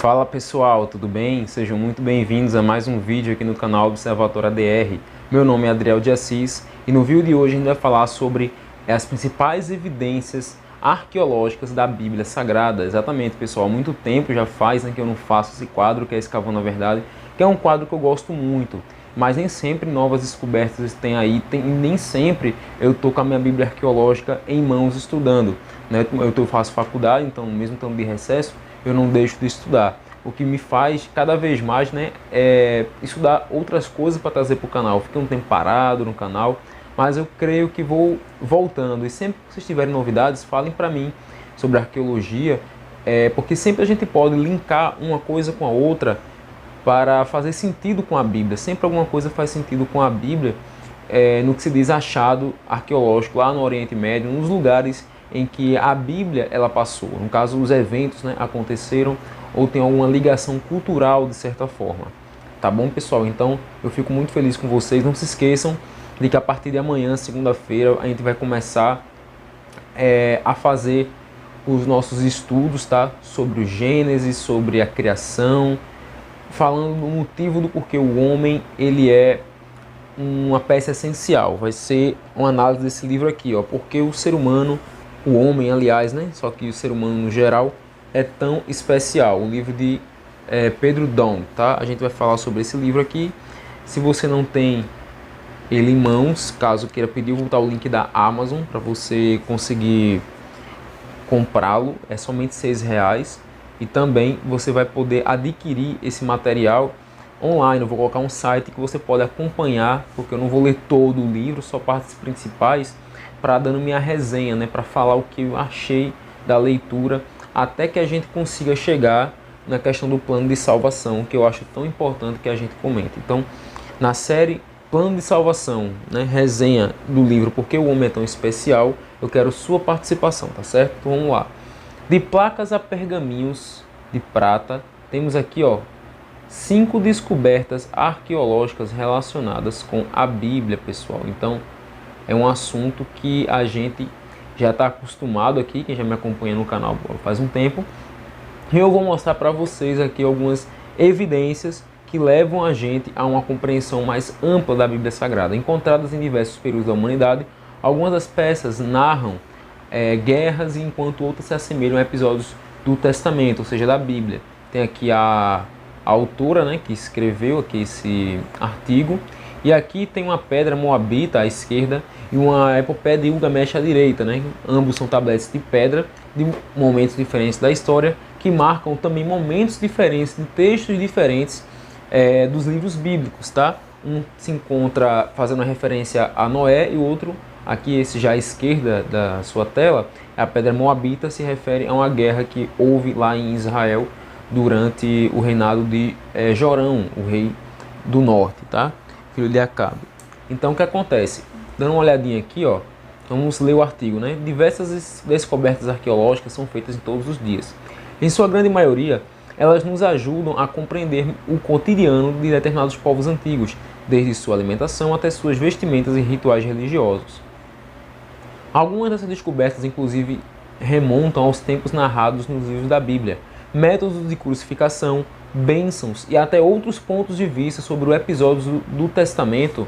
Fala pessoal, tudo bem? Sejam muito bem-vindos a mais um vídeo aqui no canal Observatório ADR. Meu nome é Adriel de Assis e no vídeo de hoje a gente vai falar sobre as principais evidências arqueológicas da Bíblia Sagrada. Exatamente, pessoal, há muito tempo já faz que eu não faço esse quadro, que é Escavando a Verdade, que é um quadro que eu gosto muito, mas nem sempre novas descobertas tem aí, e nem sempre eu estou com a minha Bíblia arqueológica em mãos estudando, né? Eu faço faculdade, então mesmo estando de recesso, eu não deixo de estudar. O que me faz cada vez mais, né, é estudar outras coisas para trazer para o canal. Fiquei um tempo parado no canal, mas eu creio que vou voltando. E sempre que vocês tiverem novidades, falem para mim sobre arqueologia, porque sempre a gente pode linkar uma coisa com a outra para fazer sentido com a Bíblia. Sempre alguma coisa faz sentido com a Bíblia, no que se diz achado arqueológico lá no Oriente Médio, nos lugares em que a Bíblia ela passou. No caso, os eventos, né, aconteceram ou tem alguma ligação cultural de certa forma. Tá bom, pessoal? Então, eu fico muito feliz com vocês. Não se esqueçam de que a partir de amanhã, segunda-feira, a gente vai começar a fazer os nossos estudos, tá? Sobre o Gênesis, sobre a criação, falando do motivo do porquê o homem ele é uma peça essencial. Vai ser uma análise desse livro aqui, ó, porque o ser humano, o homem, aliás, né? Só que o ser humano no geral é tão especial. O livro de Pedro Dom, tá? A gente vai falar sobre esse livro aqui. Se você não tem ele em mãos, caso queira pedir, eu vou botar o link da Amazon para você conseguir comprá-lo. É somente R$6. E também você vai poder adquirir esse material online. Eu vou colocar um site que você pode acompanhar, porque eu não vou ler todo o livro, só partes principais, para dando minha resenha, né, para falar o que eu achei da leitura, até que a gente consiga chegar na questão do plano de salvação, que eu acho tão importante que a gente comente. Então, na série Plano de Salvação, né, resenha do livro Porque o Homem é Tão Especial, eu quero sua participação, tá certo? Então vamos lá. De placas a pergaminhos de prata, temos aqui, ó, 5 descobertas arqueológicas relacionadas com a Bíblia, pessoal. Então, é um assunto que a gente já está acostumado aqui, quem já me acompanha no canal faz um tempo. E eu vou mostrar para vocês aqui algumas evidências que levam a gente a uma compreensão mais ampla da Bíblia Sagrada. Encontradas em diversos períodos da humanidade, algumas das peças narram guerras, enquanto outras se assemelham a episódios do Testamento, ou seja, da Bíblia. Tem aqui a autora, né, que escreveu aqui esse artigo. E aqui tem uma pedra moabita à esquerda e uma epopeia de Gilgamesh à direita, né? Ambos são tabletes de pedra de momentos diferentes da história, que marcam também momentos diferentes, de textos diferentes dos livros bíblicos, tá? Um se encontra fazendo referência a Noé e o outro, aqui esse já à esquerda da sua tela, a pedra moabita, se refere a uma guerra que houve lá em Israel durante o reinado de Jorão, o rei do norte, tá? Filho de Acabe. Então o que acontece? Dando uma olhadinha aqui, ó, vamos ler o artigo, né? Diversas descobertas arqueológicas são feitas em todos os dias. Em sua grande maioria, elas nos ajudam a compreender o cotidiano de determinados povos antigos, desde sua alimentação até suas vestimentas e rituais religiosos. Algumas dessas descobertas, inclusive, remontam aos tempos narrados nos livros da Bíblia, métodos de crucificação, bênçãos e até outros pontos de vista sobre o episódio do Testamento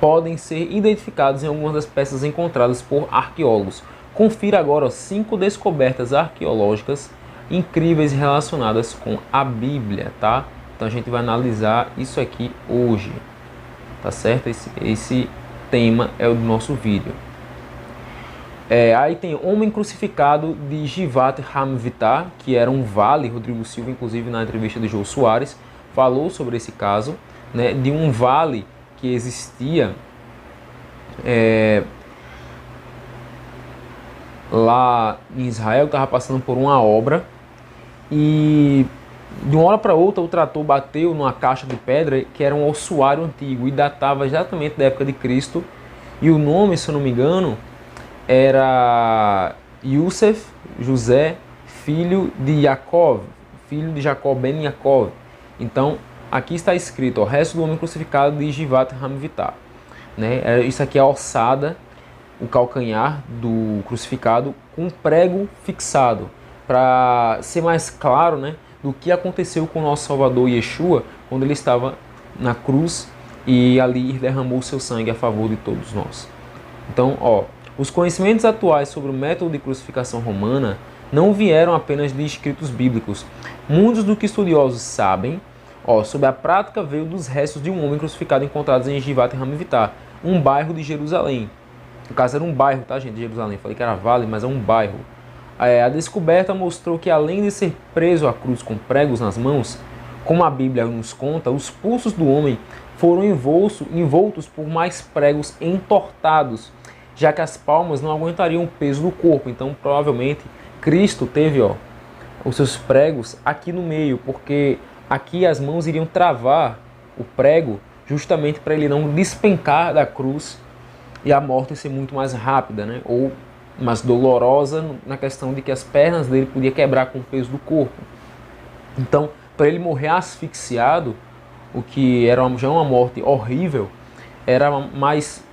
podem ser identificados em algumas das peças encontradas por arqueólogos. Confira agora 5 descobertas arqueológicas incríveis relacionadas com a Bíblia, tá? Então a gente vai analisar isso aqui hoje, tá certo? Esse tema é o do nosso vídeo. Aí tem Homem Crucificado de Givat Hamvitar, que era um vale. Rodrigo Silva, inclusive, na entrevista de Jô Soares, falou sobre esse caso, né, de um vale que existia lá em Israel, que estava passando por uma obra, e de uma hora para outra o trator bateu numa caixa de pedra que era um ossuário antigo e datava exatamente da época de Cristo, e o nome, se eu não me engano, era Yosef, José, filho de Jacob, filho de Jacob ben Jacob. Então, aqui está escrito, o resto do homem crucificado de Givat Hamvitar, né? Isso aqui é a ossada, o calcanhar do crucificado com prego fixado. Para ser mais claro, né, do que aconteceu com o nosso Salvador Yeshua quando ele estava na cruz e ali derramou seu sangue a favor de todos nós. Então, os conhecimentos atuais sobre o método de crucificação romana não vieram apenas de escritos bíblicos. Muitos do que estudiosos sabem sobre a prática veio dos restos de um homem crucificado encontrados em Givat Hamivitar, um bairro de Jerusalém. No caso era um bairro, tá, gente, de Jerusalém. Falei que era vale, mas é um bairro. A descoberta mostrou que além de ser preso à cruz com pregos nas mãos, como a Bíblia nos conta, os pulsos do homem foram envoltos por mais pregos entortados, já que as palmas não aguentariam o peso do corpo. Então, provavelmente, Cristo teve os seus pregos aqui no meio, porque aqui as mãos iriam travar o prego justamente para ele não despencar da cruz e a morte ser muito mais rápida, né? Ou mais dolorosa na questão de que as pernas dele podiam quebrar com o peso do corpo. Então, para ele morrer asfixiado, o que era já uma morte horrível, era mais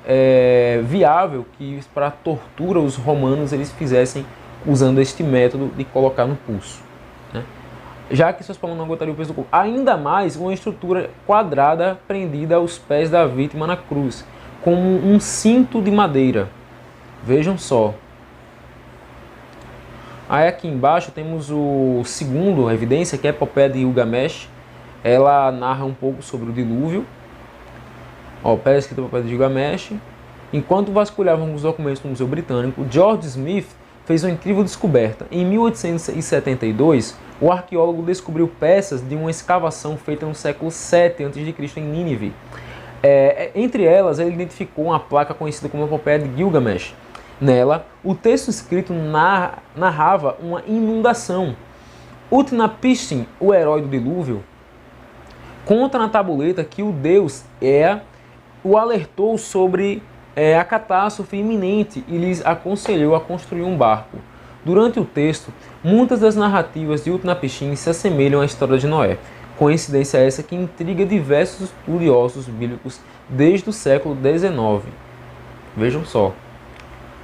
viável que para a tortura os romanos eles fizessem usando este método de colocar no pulso, né? Já que suas palmas não aguentariam o peso do corpo. Ainda mais uma estrutura quadrada prendida aos pés da vítima na cruz, como um cinto de madeira. Vejam só. Aí aqui embaixo temos o segundo evidência, que é a epopeia de Gilgamesh. Ela narra um pouco sobre o dilúvio. Pé escrito epopeia de Gilgamesh. Enquanto vasculhavam os documentos no Museu Britânico, George Smith fez uma incrível descoberta. Em 1872, o arqueólogo descobriu peças de uma escavação feita no século 7 a.C. em Nínive. Entre elas, ele identificou uma placa conhecida como a epopeia de Gilgamesh. Nela, o texto escrito narrava uma inundação. Utnapishtim, o herói do dilúvio, conta na tabuleta que o deus Ea o alertou sobre a catástrofe iminente e lhes aconselhou a construir um barco. Durante o texto, muitas das narrativas de Utnapishtim se assemelham à história de Noé. Coincidência essa que intriga diversos estudiosos bíblicos desde o século XIX. Vejam só.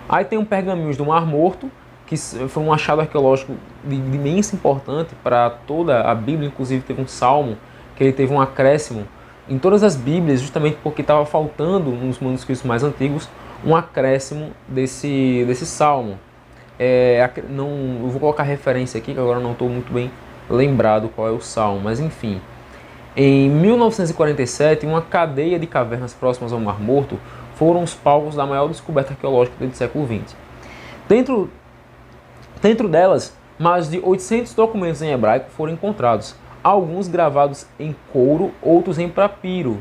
Aí tem um pergaminhos do Mar Morto, que foi um achado arqueológico de imensa importância para toda a Bíblia. Inclusive teve um salmo que ele teve um acréscimo em todas as Bíblias, justamente porque estava faltando nos manuscritos mais antigos um acréscimo desse salmo. Eu vou colocar referência aqui, que agora não estou muito bem lembrado qual é o salmo, mas enfim. Em 1947, uma cadeia de cavernas próximas ao Mar Morto foram os palcos da maior descoberta arqueológica do século XX. Dentro delas, mais de 800 documentos em hebraico foram encontrados, alguns gravados em couro, outros em papiro.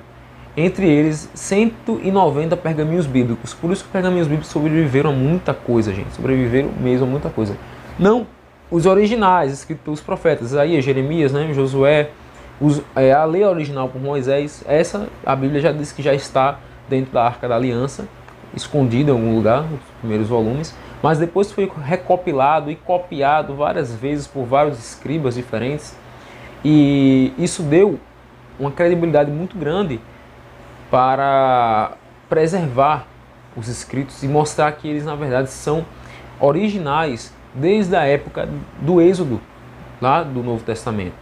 Entre eles, 190 pergaminhos bíblicos. Por isso que os pergaminhos bíblicos sobreviveram a muita coisa, gente. Sobreviveram mesmo a muita coisa. Não os originais, escritos pelos profetas, Isaías, Jeremias, né, Josué, a lei original por Moisés. Essa, a Bíblia já diz que já está dentro da Arca da Aliança, escondida em algum lugar, nos primeiros volumes. Mas depois foi recopilado e copiado várias vezes por vários escribas diferentes. E isso deu uma credibilidade muito grande para preservar os escritos e mostrar que eles, na verdade, são originais desde a época do Êxodo, lá do Novo Testamento.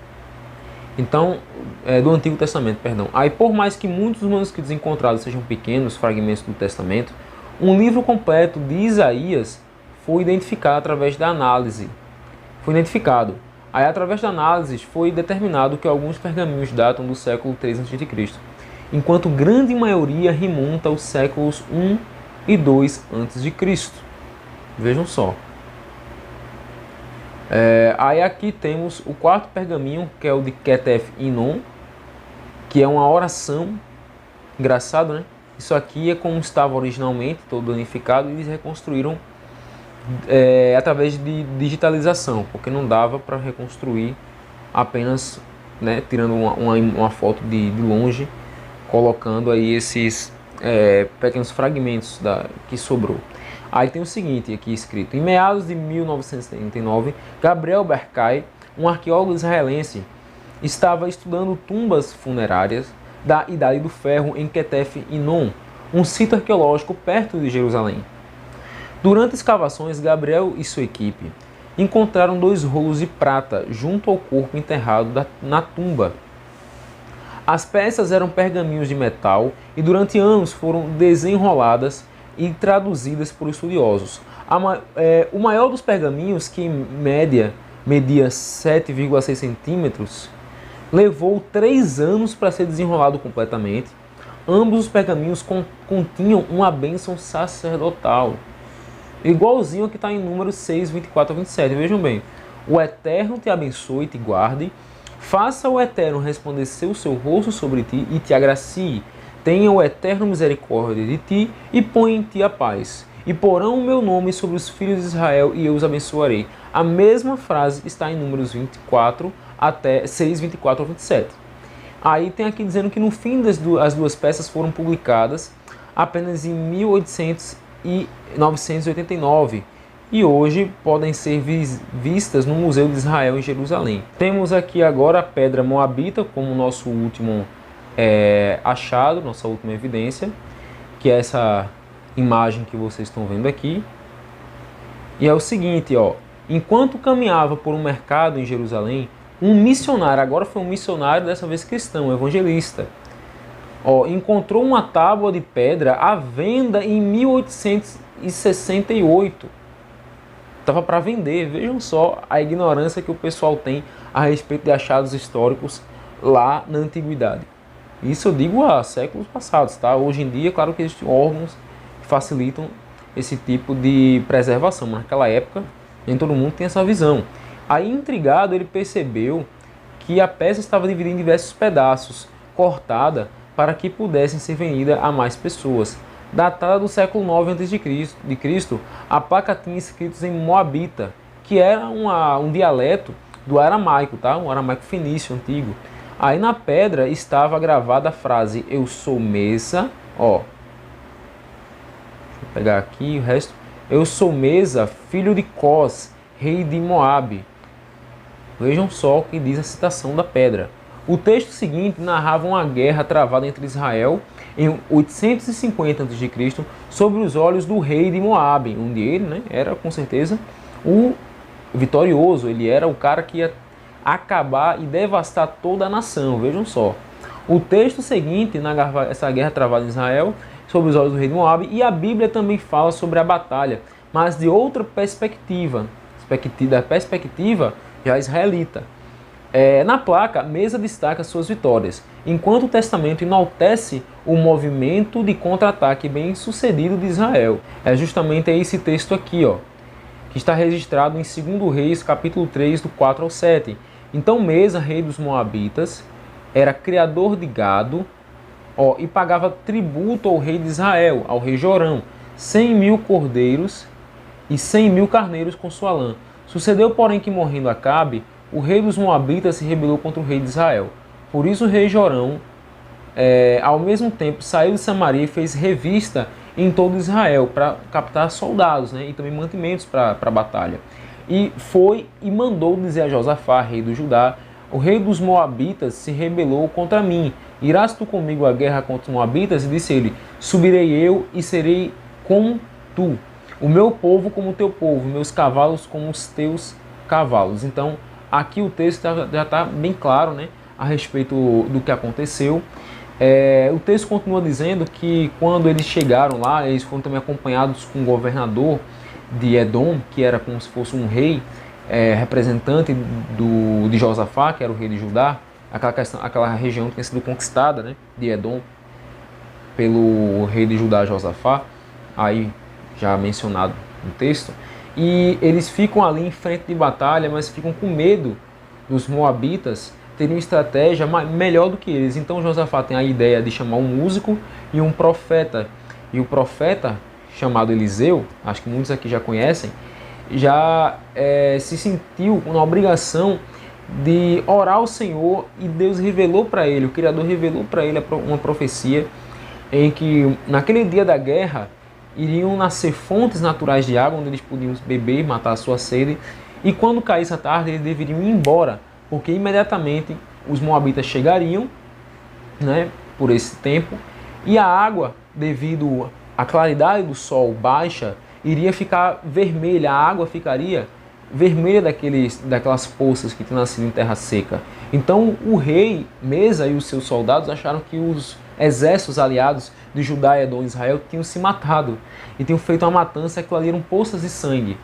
Então, do Antigo Testamento, perdão. Aí, por mais que muitos dos manuscritos encontrados sejam pequenos fragmentos do Testamento, um livro completo de Isaías foi identificado através da análise. Aí, através da análise, foi determinado que alguns pergaminhos datam do século 3 a.C., enquanto grande maioria remonta aos séculos 1 e 2 a.C. Vejam só. Aí aqui temos o quarto pergaminho, que é o de Ketef Inon, que é uma oração. Engraçado, né? Isso aqui é como estava originalmente, todo danificado, e eles reconstruíram através de digitalização, porque não dava para reconstruir apenas, né, tirando uma foto de longe, colocando aí esses pequenos fragmentos que sobrou. Aí tem o seguinte aqui escrito: em meados de 1979, Gabriel Berkay, um arqueólogo israelense, estava estudando tumbas funerárias da Idade do Ferro em Ketef Inon, um sítio arqueológico perto de Jerusalém. Durante escavações, Gabriel e sua equipe encontraram 2 rolos de prata junto ao corpo enterrado na tumba. As peças eram pergaminhos de metal e durante anos foram desenroladas e traduzidas por estudiosos. O maior dos pergaminhos, que em média media 7,6 centímetros, levou 3 anos para ser desenrolado completamente. Ambos os pergaminhos continham uma bênção sacerdotal, igualzinho ao que está em Números 6, 24 a 27. Vejam bem: o Eterno te abençoe e te guarde, faça o Eterno resplandecer o seu rosto sobre ti e te agracie. Tenha o Eterno misericórdia de ti e põe em ti a paz. E porão o meu nome sobre os filhos de Israel e eu os abençoarei. A mesma frase está em Números 24 até 6, 24 a 27. Aí tem aqui dizendo que no fim as 2 peças foram publicadas apenas em 1989 e hoje podem ser vistas no Museu de Israel em Jerusalém. Temos aqui agora a pedra moabita como nosso último achado, nossa última evidência, que é essa imagem que vocês estão vendo aqui. E é o seguinte, ó: enquanto caminhava por um mercado em Jerusalém, um missionário, agora foi um missionário, dessa vez cristão, evangelista, encontrou uma tábua de pedra à venda em 1868. Estava para vender. Vejam só a ignorância que o pessoal tem a respeito de achados históricos lá na antiguidade. Isso eu digo há séculos passados, tá? Hoje em dia, claro que existem órgãos que facilitam esse tipo de preservação, mas naquela época nem todo mundo tem essa visão. Aí, intrigado, ele percebeu que a peça estava dividida em diversos pedaços, cortada para que pudessem ser vendida a mais pessoas. Datada do século IX a.C., a placa tinha escritos em moabita, que era um dialeto do aramaico, tá? Um aramaico fenício antigo. Aí na pedra estava gravada a frase: eu sou Mesa, deixa eu pegar aqui o resto. Eu sou Mesa, filho de Cós, rei de Moabe. Vejam só o que diz a citação da pedra. O texto seguinte narrava uma guerra travada entre Israel em 850 a.C. sobre os olhos do rei de Moabe, onde ele era com certeza o vitorioso. Ele era o cara que ia acabar e devastar toda a nação. Vejam só. O texto seguinte narrava essa guerra travada em Israel sobre os olhos do rei de Moabe, e a Bíblia também fala sobre a batalha, mas de outra perspectiva, da perspectiva já israelita. Na placa, Mesa destaca suas vitórias, enquanto o Testamento enaltece o movimento de contra-ataque bem sucedido de Israel. É justamente esse texto aqui, que está registrado em 2 Reis, capítulo 3, do 4 ao 7. Então Mesa, rei dos Moabitas, era criador de gado, e pagava tributo ao rei de Israel, ao rei Jorão, 100.000 cordeiros e 100.000 carneiros com sua lã. Sucedeu, porém, que morrendo Acabe, o rei dos Moabitas se rebelou contra o rei de Israel. Por isso o rei Jorão, ao mesmo tempo, saiu de Samaria e fez revista em todo Israel para captar soldados, e também mantimentos para a batalha. E foi e mandou dizer a Josafá, rei do Judá: o rei dos Moabitas se rebelou contra mim. Irás tu comigo à guerra contra os Moabitas? E disse ele: subirei eu e serei com tu, o meu povo como o teu povo, meus cavalos como os teus cavalos. Então, aqui o texto já está bem claro, a respeito do que aconteceu. O texto continua dizendo que quando eles chegaram lá, eles foram também acompanhados com o governador de Edom, que era como se fosse um rei, representante de Josafá, que era o rei de Judá. Aquela região tinha sido conquistada, de Edom, pelo rei de Judá, Josafá, aí já mencionado no texto. E eles ficam ali em frente de batalha, mas ficam com medo dos moabitas terem uma estratégia melhor do que eles. Então Josafá tem a ideia de chamar um músico e um profeta. E o profeta, chamado Eliseu, acho que muitos aqui já conhecem, já se sentiu na obrigação de orar ao Senhor, e Deus revelou para ele, o Criador revelou para ele uma profecia em que naquele dia da guerra iriam nascer fontes naturais de água onde eles podiam beber e matar a sua sede, e quando caísse a tarde eles deveriam ir embora, porque imediatamente os moabitas chegariam, por esse tempo, e a água, devido à claridade do sol baixa, iria ficar vermelha, a água ficaria vermelha daquelas poças que tinham nascido em terra seca. Então o rei Mesa e os seus soldados acharam que os exércitos aliados de Judá, Edom e Israel tinham se matado e tinham feito uma matança, aquilo ali eram poças de sangue.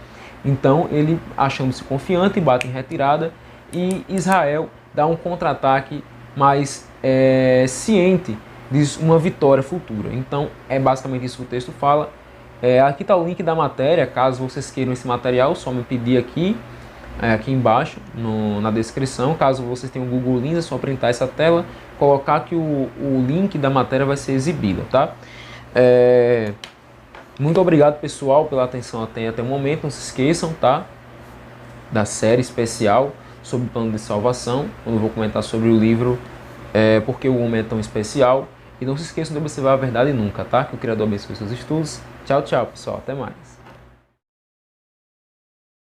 Então ele, achando-se confiante, bate em retirada e Israel dá um contra-ataque mais ciente de uma vitória futura. Então é basicamente isso que o texto fala. Aqui está o link da matéria, caso vocês queiram esse material, só me pedir aqui embaixo na descrição. Caso vocês tenham o Google Lens, é só printar essa tela, colocar que o link da matéria vai ser exibido, tá? Muito obrigado, pessoal, pela atenção até o momento. Não se esqueçam, tá? Da série especial sobre o plano de salvação, quando eu vou comentar sobre o livro Porque o Homem é Tão Especial. E não se esqueçam de observar a verdade nunca, tá? Que o Criador abençoe seus estudos. Tchau, tchau, pessoal. Até mais.